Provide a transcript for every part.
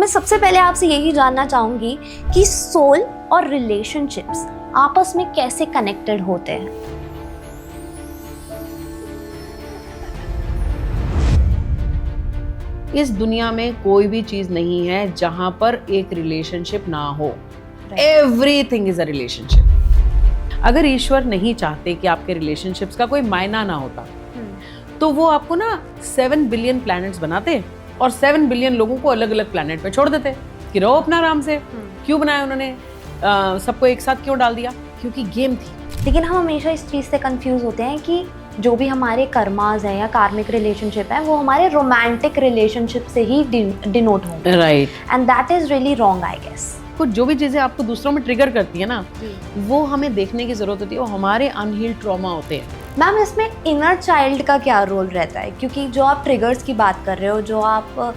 सबसे पहले आपसे यही जानना चाहूंगी कि सोल और रिलेशनशिप्स आपस में कैसे कनेक्टेड होते हैं। इस दुनिया में कोई भी चीज नहीं है जहां पर एक रिलेशनशिप ना हो। Everything is a relationship. अगर ईश्वर नहीं चाहते कि आपके रिलेशनशिप्स का कोई मायना ना होता तो वो आपको ना 7 बिलियन प्लैनेट्स बनाते और 7 बिलियन लोगों को अलग अलग प्लैनेट पे छोड़ देते कि रहो अपना आराम से। क्यों बनाया उन्होंने? सबको एक साथ क्यों डाल दिया? क्योंकि गेम थी। लेकिन हम हमेशा इस चीज़ से कंफ्यूज होते हैं कि जो भी हमारे कर्मास हैं या कार्मिक रिलेशनशिप है वो हमारे रोमांटिक रिलेशनशिप से ही डिनोट होंगे। Right. And that is really wrong I guess. कुछ जो भी चीजें आपको दूसरों में ट्रिगर करती है ना, वो हमें देखने की जरूरत होती है। वो हमारे अनहील्ड ट्रॉमा होते हैं। मैम, इसमें इनर चाइल्ड का क्या रोल रहता है? क्योंकि जो आप ट्रिगर्स की बात कर रहे हो, जो आप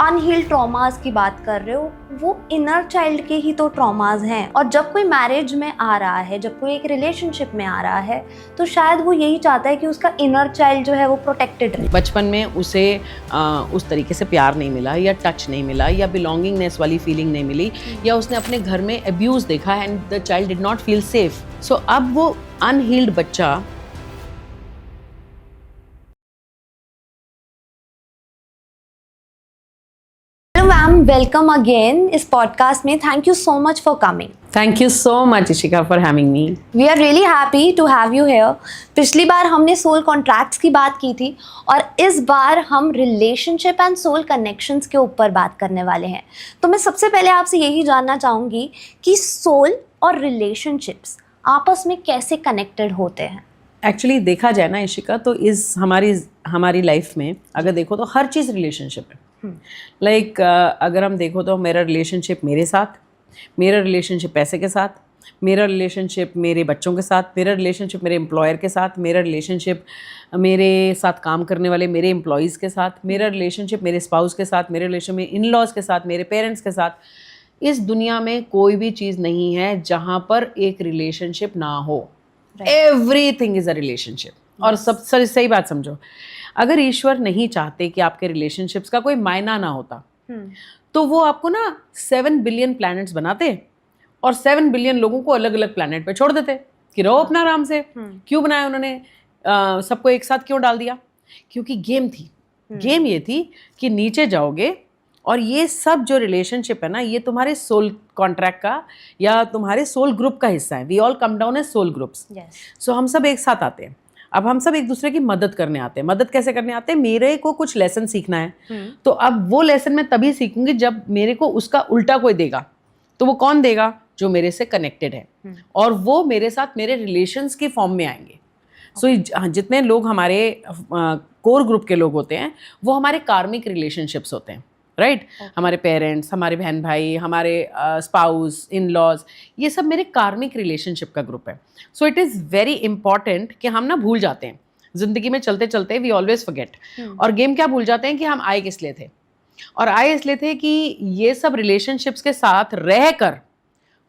अनहील्ड ट्रॉमास की बात कर रहे हो, वो इनर चाइल्ड के ही तो ट्रॉमास हैं। और जब कोई मैरिज में आ रहा है, जब कोई एक रिलेशनशिप में आ रहा है, तो शायद वो यही चाहता है कि उसका इनर चाइल्ड जो है वो प्रोटेक्टेड रहे। बचपन में उसे उस तरीके से प्यार नहीं मिला या टच नहीं मिला या बिलोंगिंगनेस वाली फीलिंग नहीं मिली, या उसने अपने घर में अब्यूज देखा and the child did not feel safe. So अब वो अनहील्ड बच्चा मैम, वेलकम अगेन इस पॉडकास्ट में। Thank you so much for coming. Thank you so much Ishika for having me. We are really happy to have you here. पिछली बार हमने soul contracts की बात की थी और इस बार हम रिलेशनशिप एंड सोल कनेक्शंस के ऊपर बात करने वाले हैं। तो मैं सबसे पहले आपसे यही जानना चाहूँगी कि सोल और रिलेशनशिप्स आपस में कैसे कनेक्टेड होते हैं। एक्चुअली देखा जाए ना इशिका, तो इस हमारी लाइफ में अगर देखो तो हर चीज़ रिलेशनशिप है। लाइक अगर हम देखो तो मेरा रिलेशनशिप मेरे साथ, मेरा रिलेशनशिप पैसे के साथ, मेरा रिलेशनशिप मेरे बच्चों के साथ, मेरा रिलेशनशिप मेरे एम्प्लॉयर के साथ, मेरा रिलेशनशिप मेरे साथ काम करने वाले मेरे एम्प्लॉयज़ के साथ, मेरा रिलेशनशिप मेरे स्पाउस के साथ, मेरे रिलेशन में इन लॉज के साथ, मेरे पेरेंट्स के साथ। इस दुनिया में कोई भी चीज़ नहीं है जहाँ पर एक रिलेशनशिप ना हो। Everything is a relationship. और सब सही बात समझो, अगर ईश्वर नहीं चाहते कि आपके रिलेशनशिप्स का कोई मायना ना होता तो वो आपको ना 7 बिलियन प्लैनेट्स बनाते और 7 बिलियन लोगों को अलग अलग प्लैनेट पे छोड़ देते कि रहो अपना आराम से। क्यों बनाया उन्होंने? सबको एक साथ क्यों डाल दिया? क्योंकि गेम थी। गेम ये थी कि नीचे जाओगे और ये सब जो रिलेशनशिप है ना, ये तुम्हारे सोल कॉन्ट्रैक्ट का या तुम्हारे सोल ग्रुप का हिस्सा है। We all come down as soul groups. So हम सब एक साथ आते हैं। अब हम सब एक दूसरे की मदद करने आते हैं। मदद कैसे करने आते हैं? मेरे को कुछ लेसन सीखना है तो अब वो लेसन मैं तभी सीखूंगी जब मेरे को उसका उल्टा कोई देगा। तो वो कौन देगा? जो मेरे से कनेक्टेड है और वो मेरे साथ मेरे रिलेशंस की फॉर्म में आएंगे। सो जितने लोग हमारे कोर ग्रुप के लोग होते हैं वो हमारे कार्मिक रिलेशनशिप्स होते हैं। राइट। हमारे पेरेंट्स, हमारे बहन भाई, हमारे स्पाउस, इन लॉज, ये सब मेरे कार्मिक रिलेशनशिप का ग्रुप है। So it is very important कि हम ना भूल जाते हैं जिंदगी में चलते चलते, वी ऑलवेज फॉरगेट। और गेम क्या भूल जाते हैं कि हम आए किस लिए थे। और आए इसलिए थे कि ये सब रिलेशनशिप्स के साथ रहकर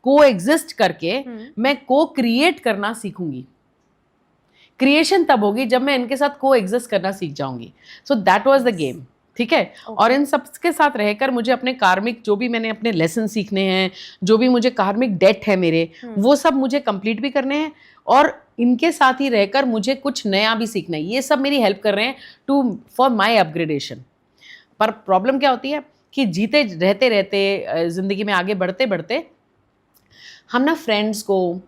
को एग्जिस्ट करके मैं को क्रिएट करना सीखूंगी। क्रिएशन तब होगी जब मैं इनके साथ को एग्जिस्ट करना सीख जाऊंगी। So that was the game. ठीक है। और इन सब के साथ रहकर मुझे अपने कार्मिक, जो भी मैंने अपने लेसन सीखने हैं, जो भी मुझे कार्मिक डेट है मेरे, वो सब मुझे कंप्लीट भी करने हैं और इनके साथ ही रहकर मुझे कुछ नया भी सीखना है। ये सब मेरी हेल्प कर रहे हैं फॉर माई अपग्रेडेशन। पर प्रॉब्लम क्या होती है कि जीते रहते रहते ज़िंदगी में आगे बढ़ते बढ़ते हम ना फ्रेंड्स को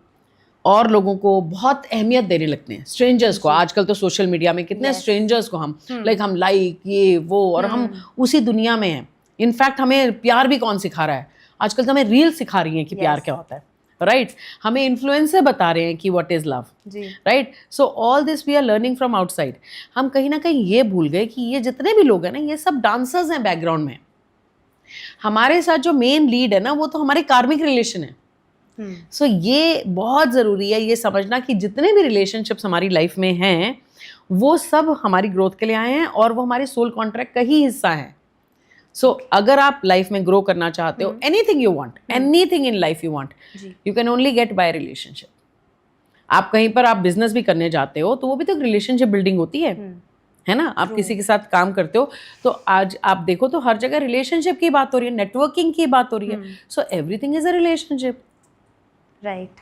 और लोगों को बहुत अहमियत देने लगते हैं। स्ट्रेंजर्स को, आजकल तो सोशल मीडिया में कितने स्ट्रेंजर्स को हम हम लाइक ये वो, और हम उसी दुनिया में हैं। इनफैक्ट हमें प्यार भी कौन सिखा रहा है? आजकल तो हमें रील सिखा रही हैं कि प्यार क्या होता है। राइट। हमें इन्फ्लुएंसर बता रहे हैं कि what is love. Right. So all this we are learning from outside. हम कहीं ना कहीं ये भूल गए कि ये जितने भी लोग हैं ना, ये सब डांसर्स हैं बैकग्राउंड में। हमारे साथ जो मेन लीड है ना, वो तो हमारे कार्मिक रिलेशन है। सो ये बहुत ज़रूरी है ये समझना कि जितने भी रिलेशनशिप्स हमारी लाइफ में हैं वो सब हमारी ग्रोथ के लिए आए हैं और वो हमारे सोल कॉन्ट्रैक्ट का ही हिस्सा है। सो अगर आप लाइफ में ग्रो करना चाहते हो, anything you want, anything in life you want, you can only get by relationship. आप कहीं पर आप बिजनेस भी करने जाते हो तो वो भी तो रिलेशनशिप बिल्डिंग होती है। है ना। आप किसी के साथ काम करते हो तो आज आप देखो तो हर जगह रिलेशनशिप की बात हो रही है, नेटवर्किंग की बात हो रही है, so everything is a relationship. Right.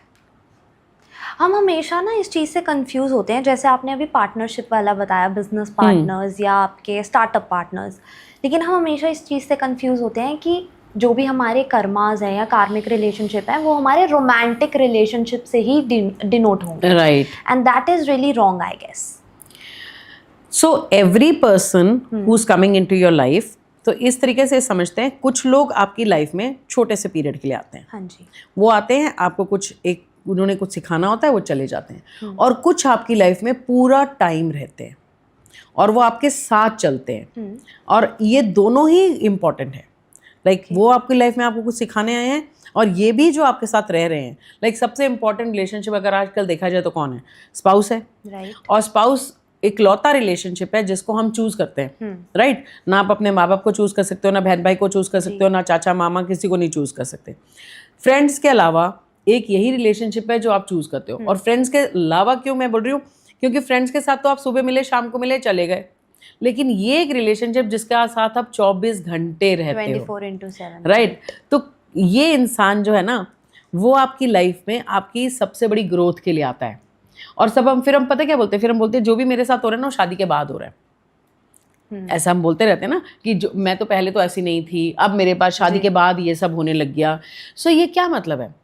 हम हमेशा ना इस चीज़ से कंफ्यूज होते हैं, जैसे आपने अभी पार्टनरशिप वाला बताया, बिजनेस पार्टनर्स या आपके स्टार्टअप पार्टनर्स, लेकिन हम हमेशा इस चीज़ से कंफ्यूज होते हैं कि जो भी हमारे कर्मास हैं या कार्मिक रिलेशनशिप है वो हमारे रोमांटिक रिलेशनशिप से ही डिनोट होंगे, right. And that is really wrong I guess. So every person who is coming into your life, तो इस तरीके से समझते हैं, कुछ लोग आपकी लाइफ में छोटे से पीरियड के लिए आते हैं। हाँ जी। वो आते हैं, आपको कुछ एक उन्होंने कुछ सिखाना होता है, वो चले जाते हैं। और कुछ आपकी लाइफ में पूरा टाइम रहते हैं और वो आपके साथ चलते हैं, और ये दोनों ही इम्पॉर्टेंट है। लाइक वो आपकी लाइफ में आपको कुछ सिखाने आए हैं, और ये भी जो आपके साथ रह रहे हैं। लाइक सबसे इम्पॉर्टेंट रिलेशनशिप अगर आजकल देखा जाए तो कौन है? स्पाउस है। राइट। और स्पाउस इकलौता रिलेशनशिप है जिसको हम चूज करते हैं, राइट। ना आप अपने माँ बाप को चूज कर सकते हो, ना बहन भाई को चूज कर सकते हो, ना चाचा मामा, किसी को नहीं चूज कर सकते। फ्रेंड्स के अलावा एक यही रिलेशनशिप है जो आप चूज करते हो। और फ्रेंड्स के अलावा क्यों मैं बोल रही हूँ? क्योंकि फ्रेंड्स के साथ तो आप सुबह मिले, शाम को मिले, चले गए, लेकिन ये एक रिलेशनशिप जिसके साथ आप 24 घंटे रहते हो, 24/7, राइट। तो ये इंसान जो है ना, वो आपकी लाइफ में आपकी सबसे बड़ी ग्रोथ के लिए आता है। और सब हम पता क्या बोलते हैं? फिर हम बोलते हैं जो भी मेरे साथ हो रहा है ना वो शादी के बाद हो रहा है। ऐसा हम बोलते रहते हैं ना कि जो मैं तो पहले तो ऐसी नहीं थी, अब मेरे पास शादी के बाद ये सब होने लग गया। सो ये क्या मतलब है?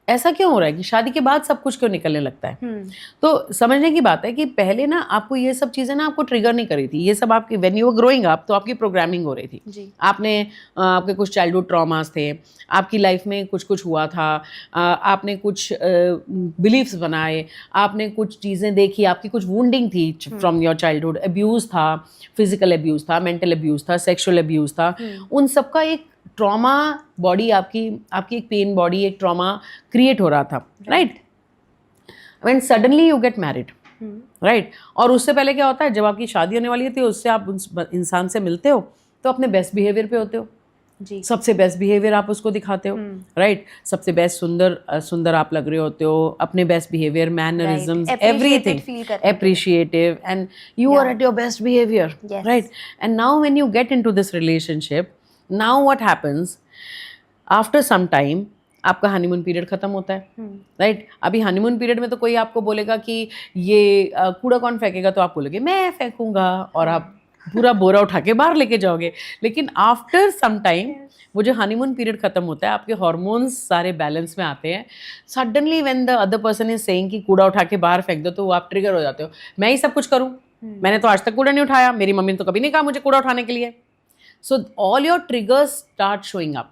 ऐसा क्यों हो रहा है कि शादी के बाद सब कुछ क्यों निकलने लगता है? तो समझने की बात है कि पहले ना आपको ये सब चीज़ें ना आपको ट्रिगर नहीं करी थी। ये सब आपकी when you were growing up तो आपकी प्रोग्रामिंग हो रही थी जी। आपने आपके कुछ चाइल्डहुड ट्रॉमास थे, आपकी लाइफ में कुछ कुछ हुआ था, आपने कुछ बिलीफ्स बनाए, आपने कुछ चीज़ें देखी, आपकी कुछ वुंडिंग थी फ्रॉम योर चाइल्डहुड, अब्यूज़ था, फिजिकल अब्यूज़ था, मेंटल अब्यूज़ था, सेक्शुअल अब्यूज़ था। उन सब का एक ट्रॉमा बॉडी, आपकी एक पेन बॉडी, एक ट्रॉमा क्रिएट हो रहा था, right. When suddenly you get married, right. और उससे पहले क्या होता है? जब आपकी शादी होने वाली होती है, उससे आप उस इंसान से मिलते हो तो अपने बेस्ट बिहेवियर पे होते हो जी। सबसे बेस्ट बिहेवियर आप उसको दिखाते हो, राइट। सबसे बेस्ट सुंदर आप लग रहे होते हो, अपने best behaviour, mannerisms, everything appreciative, and you are at your best behaviour, right. And now when you get into this relationship, now what happens after some time, आपका हनीमून पीरियड खत्म होता है, राइट। अभी हनीमून पीरियड में तो कोई आपको बोलेगा कि ये कूड़ा कौन फेंकेगा, तो आप बोलोगे मैं फेंकूंगा, और आप पूरा बोरा उठा के बाहर लेके जाओगे। लेकिन आफ्टर सम टाइम वो जो हनीमून पीरियड खत्म होता है, आपके हार्मोन्स सारे बैलेंस में आते हैं। Suddenly when the other person is saying कि कूड़ा उठा के बाहर फेंक दो, तो वो आप ट्रिगर हो जाते हो, मैं ही सब कुछ करूं, मैंने तो आज तक कूड़ा नहीं उठाया, मेरी मम्मी ने तो कभी नहीं कहा मुझे कूड़ा उठाने के लिए। So all your triggers start showing up.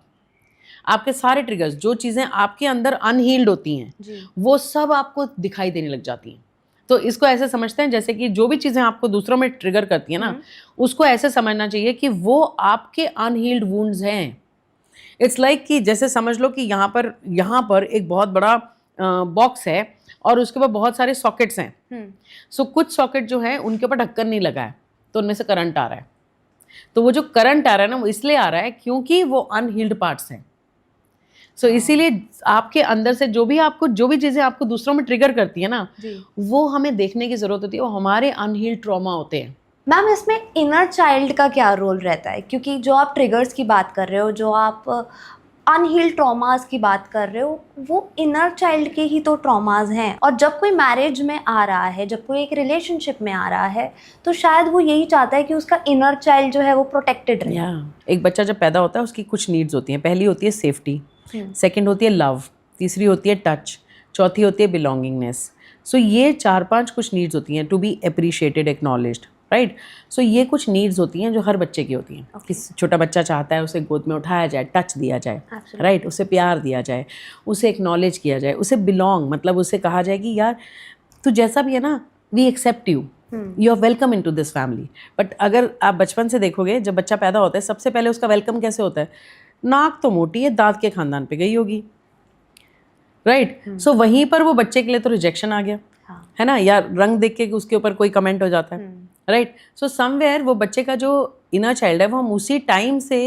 आपके सारे ट्रिगर्स, जो चीज़ें आपके अंदर अनहील्ड होती हैं, वो सब आपको दिखाई देने लग जाती हैं। तो इसको ऐसे समझते हैं जैसे कि जो भी चीज़ें आपको दूसरों में ट्रिगर करती हैं ना, उसको ऐसे समझना चाहिए कि वो आपके अनहील्ड वुंड्स हैं। इट्स लाइक कि जैसे समझ लो कि यहाँ पर एक बहुत बड़ा बॉक्स है और उसके ऊपर बहुत सारे सॉकेट्स हैं। सो कुछ सॉकेट जो है उनके ऊपर ढक्कन नहीं लगा है, तो उनमें से करंट आ रहा है। तो वो जो करंट आ रहा है ना, वो इसलिए आ रहा है क्योंकि वो अनहील्ड पार्ट्स हैं। सो इसीलिए आपके अंदर से जो भी चीज़ें आपको दूसरों में ट्रिगर करती है ना, वो हमें देखने की ज़रूरत होती है, वो हमारे अनहील्ड ट्रॉमा होते हैं। मैम, इसमें इनर चाइल्ड का क्या रोल रहता है? क्योंकि जो आप ट्रिगर्स की बात कर रहे हो, जो आप अनहील्ड ट्रॉमास की बात कर रहे हो, वो इनर चाइल्ड के ही तो ट्रॉमास हैं। और जब कोई मैरिज में आ रहा है, जब कोई एक रिलेशनशिप में आ रहा है, तो शायद वो यही चाहता है कि उसका इनर चाइल्ड जो है वो प्रोटेक्टेड रहे। एक बच्चा जब पैदा होता है, उसकी कुछ नीड्स होती हैं। पहली होती है सेफ्टी, सेकेंड होती है लव, तीसरी होती है टच, चौथी होती है बिलोंगिंगनेस। सो ये 4-5 कुछ नीड्स होती हैं, to be appreciated, acknowledged, right. So ये कुछ नीड्स होती हैं जो हर बच्चे की होती हैं। कि छोटा बच्चा चाहता है उसे गोद में उठाया जाए, टच दिया जाए, राइट, उसे प्यार दिया जाए, उसे एक्नॉलेज किया जाए, उसे बिलोंग, मतलब उसे कहा जाए कि यार तू जैसा भी है ना, we accept you, you are welcome into this family. But अगर आप बचपन से देखोगे, जब बच्चा पैदा होता है, सबसे पहले उसका वेलकम कैसे होता है? नाक तो मोटी है, दांत के खानदान पे गई होगी, राइट। सो वहीं पर वो बच्चे के लिए तो रिजेक्शन आ गया, है ना, या रंग देख के उसके ऊपर कोई कमेंट हो जाता है, राइट। सो समवेयर वो बच्चे का जो इनर चाइल्ड है, वो हम उसी टाइम से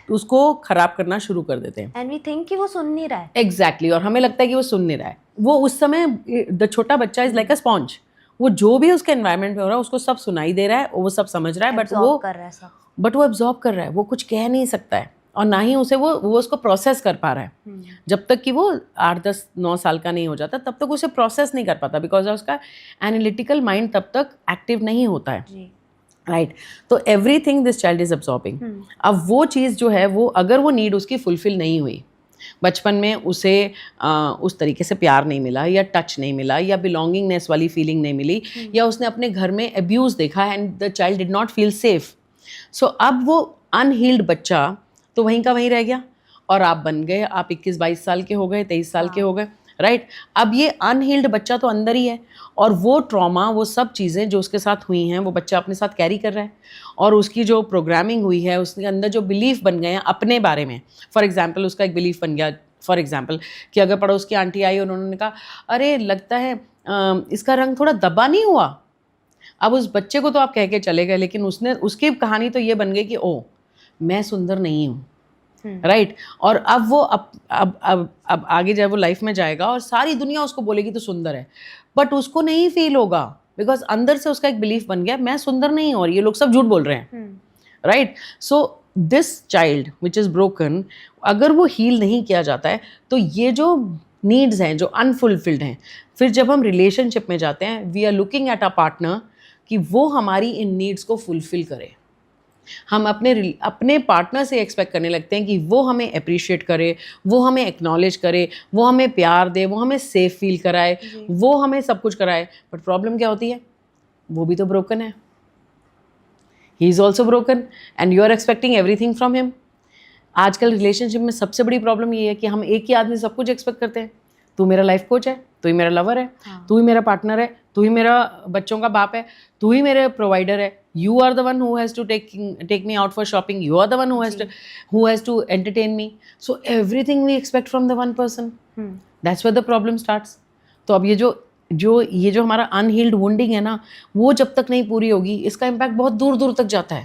उसको खराब करना शुरू कर देते हैं। एंड वी थिंक कि वो सुन नहीं रहा है। एग्जैक्टली, और हमें लगता है कि वो सुन नहीं रहा है। वो उस समय द छोटा बच्चा इज लाइक अ स्पॉन्ज, वो जो भी उसके एनवायरनमेंट में हो रहा है उसको सब सुनाई दे रहा है, वो सब समझ रहा है, Absorb कर रहा है सब। बट वो एब्जॉर्ब कर रहा है, वो कुछ कह नहीं सकता है और ना ही उसे वो उसको प्रोसेस कर पा रहा है। जब तक कि वो 8-10-9 साल का नहीं हो जाता तब तक उसे प्रोसेस नहीं कर पाता, बिकॉज उसका एनालिटिकल माइंड तब तक एक्टिव नहीं होता है, जी। राइट। तो everything this child is absorbing. अब वो चीज़ जो है वो अगर वो नीड उसकी फुलफिल नहीं हुई, बचपन में उसे उस तरीके से प्यार नहीं मिला या टच नहीं मिला या बिलोंगिंगनेस वाली फीलिंग नहीं मिली, या उसने अपने घर में अब्यूज़ देखा and the child did not feel safe, so अब वो अनहील्ड बच्चा तो वहीं का वहीं रह गया और आप बन गए, आप 21-22 साल के हो गए, 23 साल के हो गए, राइट। अब ये अनहील्ड बच्चा तो अंदर ही है और वो ट्रॉमा, वो सब चीज़ें जो उसके साथ हुई हैं वो बच्चा अपने साथ कैरी कर रहा है, और उसकी जो प्रोग्रामिंग हुई है, उसके अंदर जो बिलीफ बन गए हैं अपने बारे में। फॉर एग्जांपल उसका एक बिलीफ बन गया, फॉर एग्जांपल कि अगर पड़ोस की आंटी आई और उन्होंने कहा अरे लगता है इसका रंग थोड़ा दबा नहीं हुआ, अब उस बच्चे को तो आप कह के चले गए, लेकिन उसकी कहानी तो ये बन गई कि ओ मैं सुंदर नहीं हूँ, राइट। और अब वो अब आगे जब वो लाइफ में जाएगा और सारी दुनिया उसको बोलेगी तो सुंदर है, बट उसको नहीं फील होगा, बिकॉज अंदर से उसका एक बिलीफ बन गया मैं सुंदर नहीं हूँ और ये लोग सब झूठ बोल रहे हैं, right. So this child which is broken, अगर वो हील नहीं किया जाता है तो ये जो नीड्स हैं जो अनफुलफिल्ड हैं, फिर जब हम रिलेशनशिप में जाते हैं we are looking at a partner कि वो हमारी इन नीड्स को फुलफिल करे। हम अपने पार्टनर से एक्सपेक्ट करने लगते हैं कि वो हमें अप्रिशिएट करे, वो हमें एक्नॉलेज करे, वो हमें प्यार दे, वो हमें सेफ फील कराए, वो हमें सब कुछ कराए। बट प्रॉब्लम क्या होती है, वो भी तो ब्रोकन है, he is also broken and you are expecting everything from him. आजकल रिलेशनशिप में सबसे बड़ी प्रॉब्लम ये है कि हम एक ही आदमी सब कुछ एक्सपेक्ट करते हैं। तू मेरा लाइफ कोच है, तू ही मेरा लवर है, तू ही मेरा पार्टनर है, तू ही मेरा बच्चों का बाप है, तू ही मेरे प्रोवाइडर है, you are the one who has to take me out for shopping, you are the one who has to entertain me, so everything we expect from the one person, that's where the problem starts। तो अब ये जो हमारा unhealed winding है ना, वो जब तक नहीं पूरी होगी इसका इम्पैक्ट बहुत दूर दूर तक जाता है।